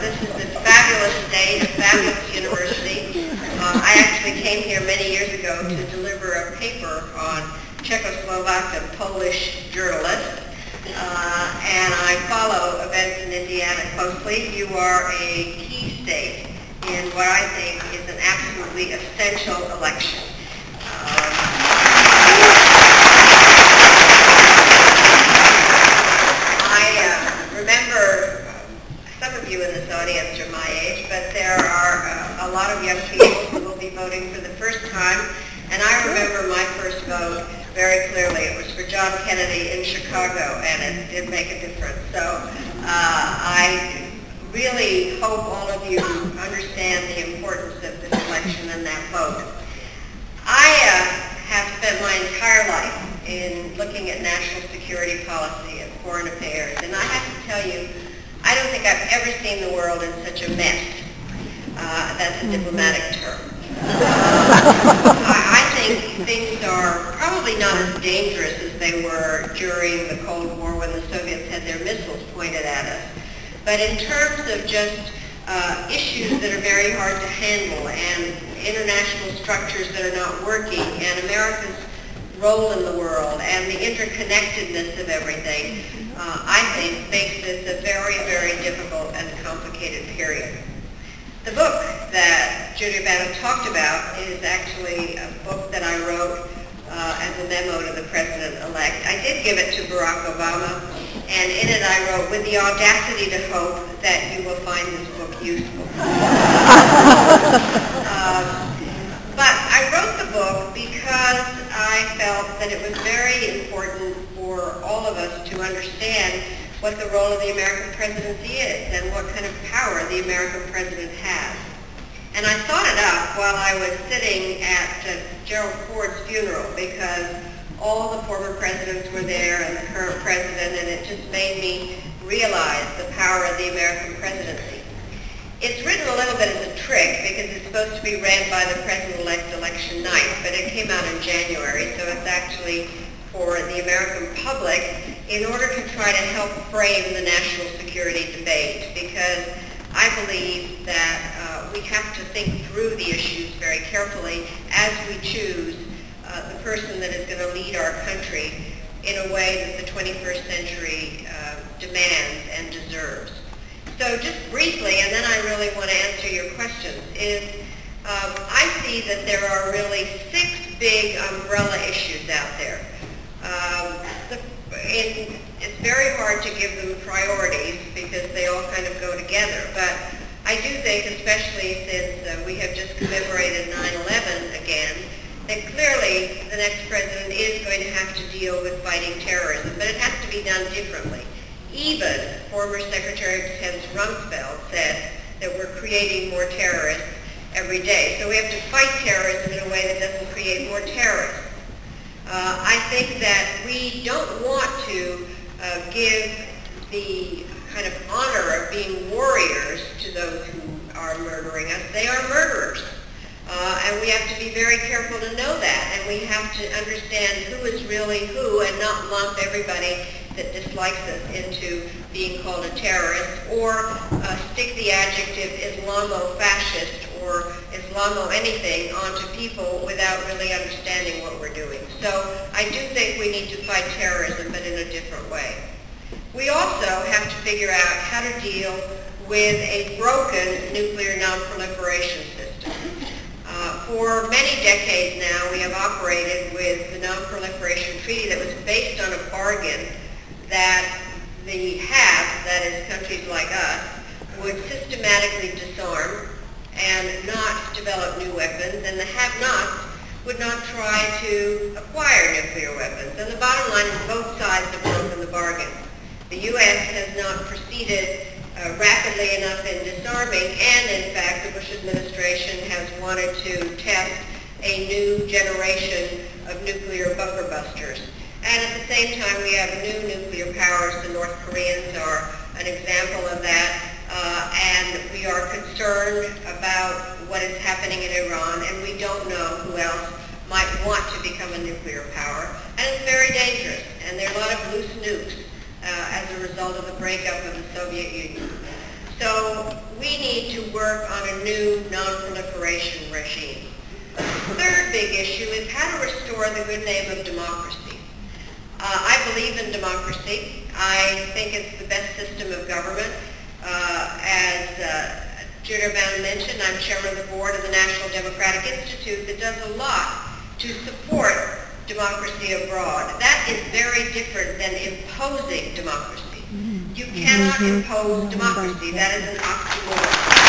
this is a fabulous state, a fabulous university. I actually came here many years ago to deliver a paper on Czechoslovak and Polish journalists, and I follow events in Indiana closely. You are a key state in what I think is an absolutely essential election. Remember, some of you in this audience are my age, but there are a lot of young people who will be voting for the first time, and I remember my first vote very clearly. It was for John Kennedy in Chicago, and it did make a difference. So I really hope all of you understand the importance of this election and that vote. I have spent my entire life in looking at national security policy and foreign affairs, and I have to tell you, I don't think I've ever seen the world in such a mess. That's a diplomatic term. I think things are probably not as dangerous as they were during the Cold War when the Soviets had their missiles pointed at us. But in terms of just issues that are very hard to handle and international structures that are not working and America's role in the world and the interconnectedness of everything, I think makes this a very, very difficult and complicated period. The book that Julia Bannon talked about is actually a book that I wrote as a memo to the President-elect. I did give it to Barack Obama, and in it I wrote, with the audacity to hope that you will find this book useful. But I wrote the book because I felt that it was very important for all of us to understand what the role of the American presidency is and what kind of power the American president has. And I thought it up while I was sitting at Gerald Ford's funeral, because all the former presidents were there and the current president, and it just made me realize the power of the American presidency. It's written a little bit as a trick because it's supposed to be read by the president-elect election night, but it came out in January, so it's actually for the American public in order to try to help frame the national security debate, because I believe that we have to think through the issues very carefully as we choose the person that is going to lead our country in a way that the 21st century demands and deserves. So just briefly, and then I really want to answer your questions, is I see that there are really 6 big umbrella issues out there. It's very hard to give them priorities because they all kind of go together, but I do think, especially since we have just commemorated 9/11 again, that clearly the next president is going to have to deal with fighting terrorism, but it has to be done differently. Even former Secretary of Defense Rumsfeld said that we're creating more terrorists every day. So we have to fight terrorism in a way that doesn't create more terrorists. I think that we don't want to give the kind of honor of being warriors to those who are murdering us. They are murderers. And we have to be very careful to know that. And we have to understand who is really who and not lump everybody that dislikes us into being called a terrorist, or stick the adjective Islamo-fascist or Islamo-anything onto people without really understanding what we're doing. So I do think we need to fight terrorism, but in a different way. We also have to figure out how to deal with a broken nuclear non-proliferation system. For many decades now, we have operated with the non-proliferation treaty that was based on a bargain that the haves, that is countries like us, would systematically disarm and not develop new weapons, and the have-nots would not try to acquire nuclear weapons. And the bottom line is both sides have broken the bargain. The U.S. has not proceeded rapidly enough in disarming, and in fact the Bush administration has wanted to test a new generation of nuclear bunker busters. And at the same time, we have new nuclear powers. The North Koreans are an example of that. And we are concerned about what is happening in Iran, and we don't know who else might want to become a nuclear power. And it's very dangerous. And there are a lot of loose nukes as a result of the breakup of the Soviet Union. So we need to work on a new non-proliferation regime. The third big issue is how to restore the good name of democracy. I believe in democracy. I think it's the best system of government. As Junior Van mentioned, I'm chairman of the board of the National Democratic Institute that does a lot to support democracy abroad. That is very different than imposing democracy. You cannot impose democracy. That is an oxymoron.